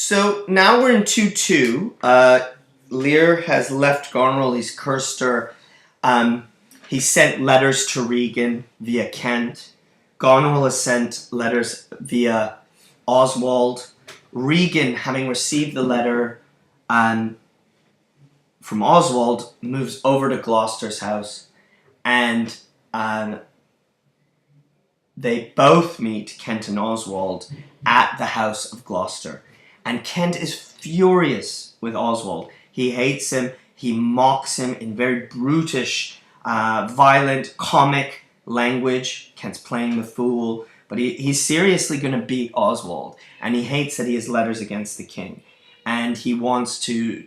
So now we're in 2-2. Lear has left Goneril. He's cursed her. He sent letters to Regan via Kent. Goneril has sent letters via Oswald. Regan, having received the letter from Oswald, moves over to Gloucester's house, and they both meet, Kent and Oswald, at the house of Gloucester. And Kent is furious with Oswald. He hates him. He mocks him in very brutish, violent, comic language. Kent's playing the fool. But he's seriously going to beat Oswald. And he hates that he has letters against the king. And he wants to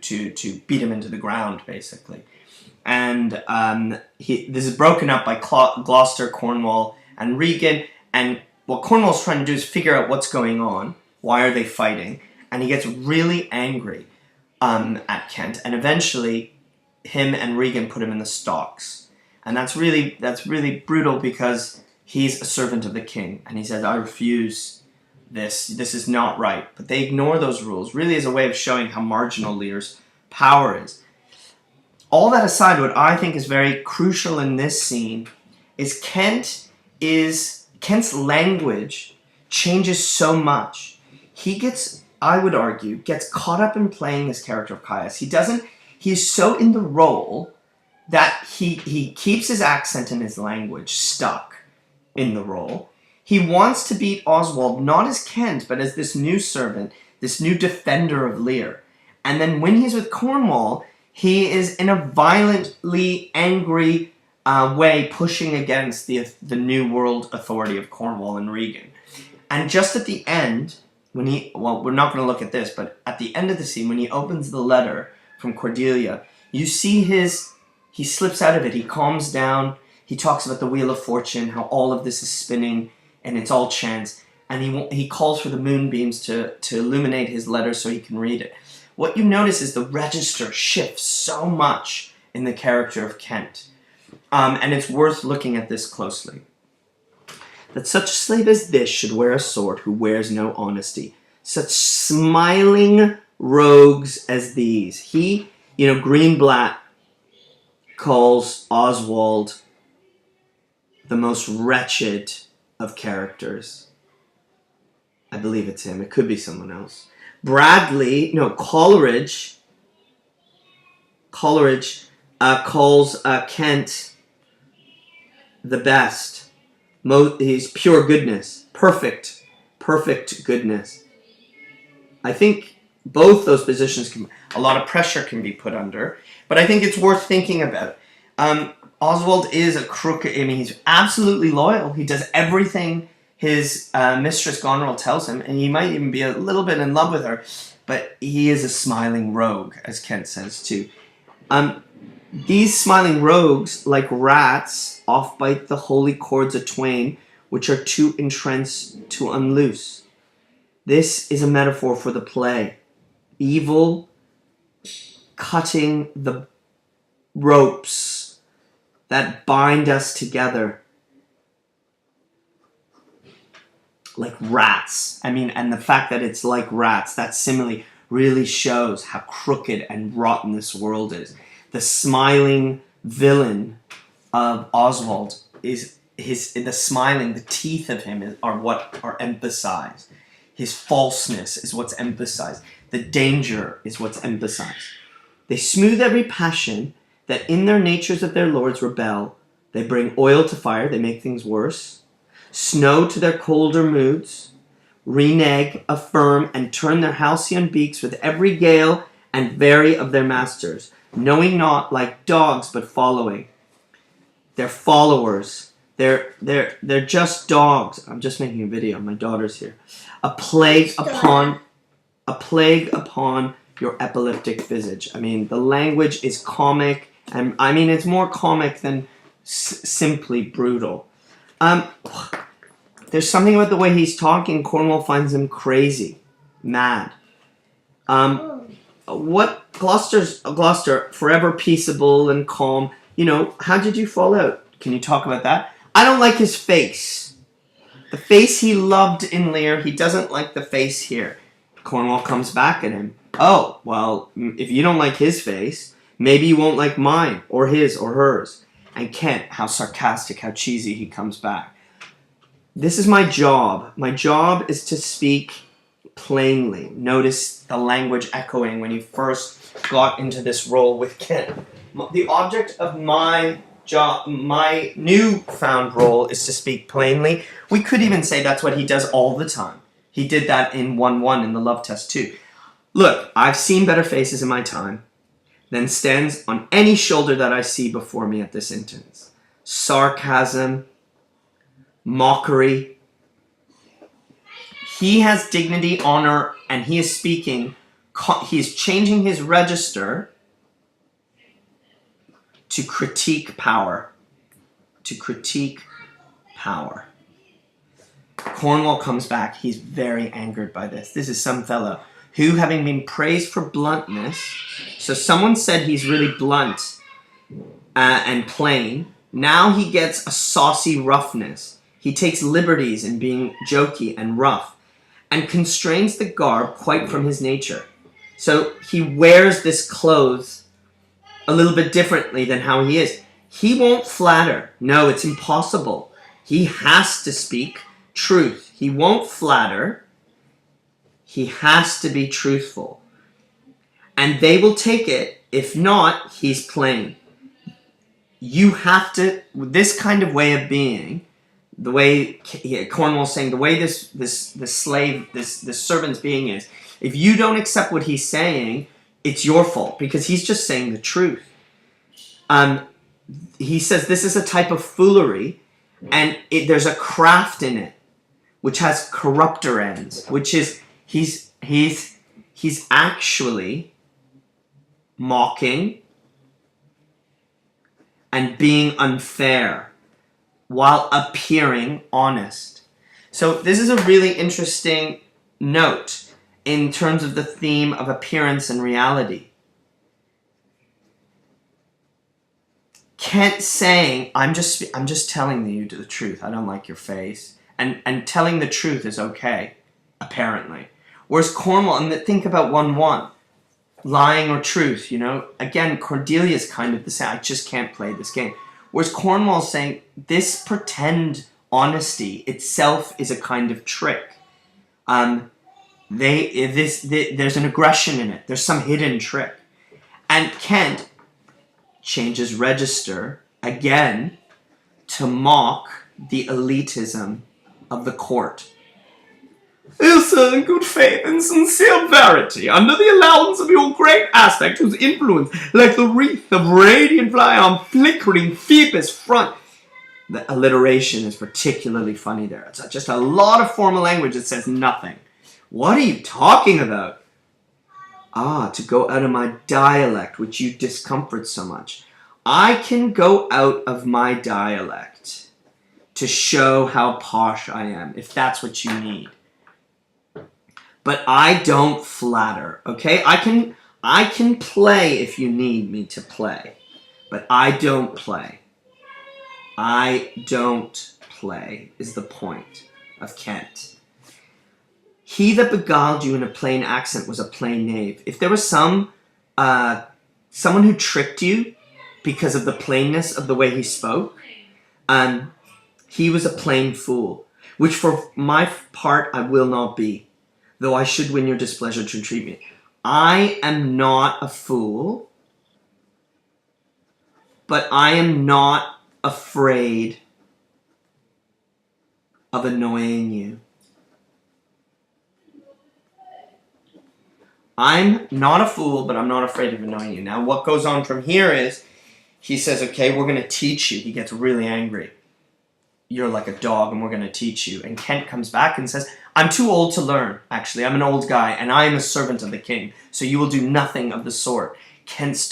beat him into the ground, basically. And this is broken up by Gloucester, Cornwall, and Regan. And what Cornwall's trying to do is figure out what's going on. Why are they fighting? And he gets really angry at Kent. And eventually, him and Regan put him in the stocks. And that's really brutal because he's a servant of the king. And he says, I refuse this. This is not right. But they ignore those rules, really as a way of showing how marginal Lear's power is. All that aside, what I think is very crucial in this scene is Kent's language changes so much. He gets, I would argue, gets caught up in playing this character of Caius. He's so in the role that he keeps his accent and his language stuck in the role. He wants to beat Oswald not as Kent, but as this new servant, this new defender of Lear. And then when he's with Cornwall, he is in a violently angry way pushing against the New World authority of Cornwall and Regan. And just at the end, we're not going to look at this, but at the end of the scene, when he opens the letter from Cordelia, you see he slips out of it. He calms down. He talks about the Wheel of Fortune, how all of this is spinning, and it's all chance. And he calls for the moonbeams to illuminate his letter so he can read it. What you notice is the register shifts so much in the character of Kent. And it's worth looking at this closely. That such a slave as this should wear a sword who wears no honesty. Such smiling rogues as these. Greenblatt calls Oswald the most wretched of characters. I believe it's him. It could be someone else. Coleridge calls Kent the best. He's pure goodness. Perfect goodness. I think both those positions a lot of pressure can be put under, but I think it's worth thinking about. Oswald is a crook. He's absolutely loyal. He does everything his mistress Goneril tells him, and he might even be a little bit in love with her, but he is a smiling rogue, as Kent says too. These smiling rogues, like rats, off-bite the holy cords a twain, which are too entrenched to unloose. This is a metaphor for the play. Evil cutting the ropes that bind us together like rats. And the fact that it's like rats, that simile really shows how crooked and rotten this world is. The smiling villain of Oswald is the teeth of him are what are emphasized. His falseness is what's emphasized. The danger is what's emphasized. They smooth every passion that in their natures of their lords rebel. They bring oil to fire, they make things worse. Snow to their colder moods. Renege, affirm, and turn their halcyon beaks with every gale and vary of their masters. Knowing not like dogs, but following. They're followers. They're just dogs. I'm just making a video. My daughter's here. A plague upon your epileptic visage. The language is comic, and it's more comic than simply brutal. There's something about the way he's talking. Cornwall finds him crazy, mad. Gloucester, forever peaceable and calm. How did you fall out? Can you talk about that? I don't like his face. The face he loved in Lear, he doesn't like the face here. Cornwall comes back at him. Oh, well, if you don't like his face, maybe you won't like mine, or his, or hers. And Kent, how sarcastic, how cheesy he comes back. This is my job. My job is to speak plainly. Notice the language echoing when you first got into this role with Kent. The object of my job, my newfound role, is to speak plainly. We could even say that's what he does all the time. He did that in 1-1 in the love test too. Look, I've seen better faces in my time than stands on any shoulder that I see before me at this instance. Sarcasm, mockery. He has dignity, honor, and he is speaking. He is changing his register to critique power. To critique power. Cornwall comes back. He's very angered by this. This is some fellow who, having been praised for bluntness, so someone said he's really blunt and plain. Now he gets a saucy roughness. He takes liberties in being jokey and rough and constrains the garb quite from his nature. So he wears this clothes a little bit differently than how he is. He won't flatter. No, it's impossible. He has to speak truth. He won't flatter. He has to be truthful. And they will take it. If not, he's plain. You have to, this kind of way of being, the way Cornwall's saying, the way this slave, this servant's being is, if you don't accept what he's saying, it's your fault, because he's just saying the truth. He says this is a type of foolery, and there's a craft in it, which has corrupter ends, which is he's actually mocking and being unfair while appearing honest. So this is a really interesting note in terms of the theme of appearance and reality. Kent saying, I'm just telling you the truth. I don't like your face. And telling the truth is okay, apparently. Whereas Cornwall, and think about 1-1, lying or truth, you know. Again, Cordelia's kind of the same. I just can't play this game. Whereas Cornwall's saying this pretend honesty itself is a kind of trick. There's an aggression in it. There's some hidden trick. And Kent changes register again to mock the elitism of the court. Ilsa, in good faith and sincere verity, under the allowance of your great aspect, whose influence, like the wreath of radiant fly on flickering Phoebus' front. The alliteration is particularly funny there. It's just a lot of formal language that says nothing. What are you talking about? Ah, to go out of my dialect, which you discomfort so much. I can go out of my dialect to show how posh I am, if that's what you need. But I don't flatter, okay? I can play if you need me to play, but I don't play. I don't play is the point of Kent. He that beguiled you in a plain accent was a plain knave. If there was someone who tricked you because of the plainness of the way he spoke, he was a plain fool, which for my part I will not be, though I should win your displeasure to entreat me. I am not a fool, but I am not afraid of annoying you. I'm not a fool, but I'm not afraid of annoying you. Now, what goes on from here is, he says, okay, we're going to teach you. He gets really angry. You're like a dog, and we're going to teach you. And Kent comes back and says, I'm too old to learn, actually. I'm an old guy, and I am a servant of the king, so you will do nothing of the sort. Kent's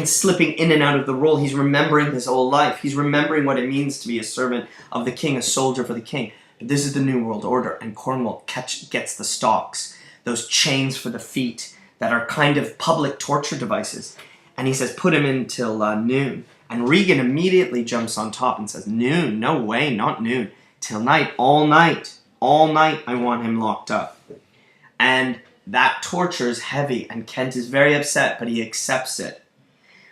slipping in and out of the role. He's remembering his whole life. He's remembering what it means to be a servant of the king, a soldier for the king. But this is the New World Order, and Cornwall gets the stocks, those chains for the feet that are kind of public torture devices. And he says, put him in till noon. And Regan immediately jumps on top and says, noon? No way, not noon. Till night, all night. All night I want him locked up. And that torture is heavy, and Kent is very upset, but he accepts it.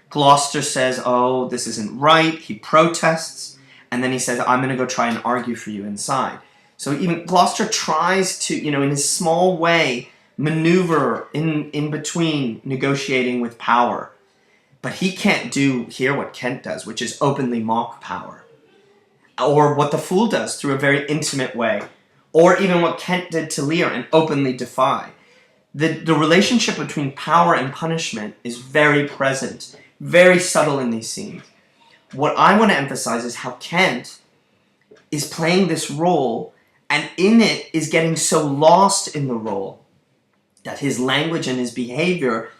Gloucester says, oh, this isn't right. He protests, and then he says, I'm going to go try and argue for you inside. So even Gloucester tries to, in his small way, maneuver in between negotiating with power. But he can't do here what Kent does, which is openly mock power. Or what the Fool does through a very intimate way. Or even what Kent did to Lear and openly defy. The relationship between power and punishment is very present, very subtle in these scenes. What I want to emphasize is how Kent is playing this role, and in it is getting so lost in the role that his language and his behavior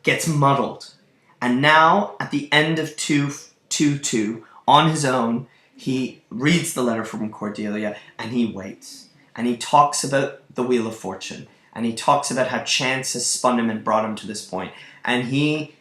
gets muddled. And now, at the end of 2:2, on his own, he reads the letter from Cordelia, and he waits. And he talks about the Wheel of Fortune. And he talks about how chance has spun him and brought him to this point. And he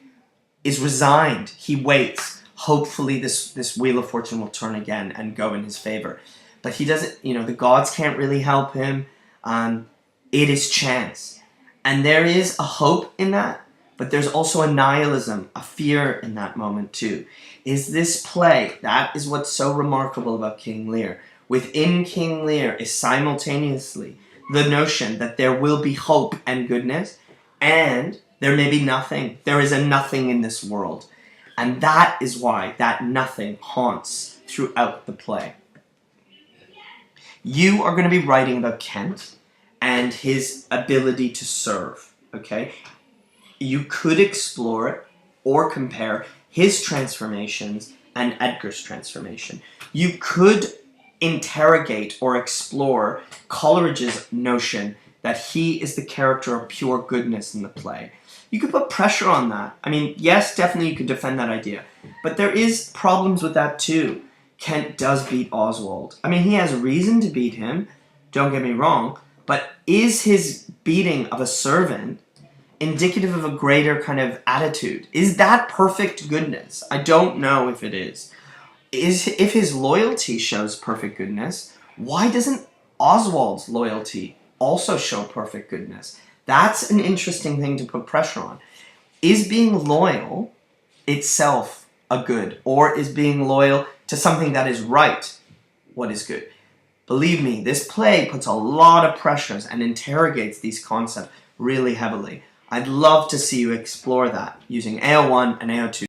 is resigned. He waits. Hopefully this Wheel of Fortune will turn again and go in his favor. But he doesn't, the gods can't really help him. It is chance. And there is a hope in that. But there's also a nihilism, a fear in that moment too. Is this play, that is what's so remarkable about King Lear. Within King Lear is simultaneously the notion that there will be hope and goodness, and there may be nothing. There is a nothing in this world. And that is why that nothing haunts throughout the play. You are going to be writing about Kent and his ability to serve, okay? You could explore it or compare his transformations and Edgar's transformation. You could interrogate or explore Coleridge's notion that he is the character of pure goodness in the play. You could put pressure on that. I mean, yes, definitely you could defend that idea. But there is problems with that too. Kent does beat Oswald. I mean, he has reason to beat him, don't get me wrong, but is his beating of a servant indicative of a greater kind of attitude? Is that perfect goodness? I don't know if it is. If his loyalty shows perfect goodness, why doesn't Oswald's loyalty also show perfect goodness? That's an interesting thing to put pressure on. Is being loyal itself a good, or is being loyal to something that is right what is good? Believe me, this play puts a lot of pressures and interrogates these concepts really heavily. I'd love to see you explore that using AO1 and AO2.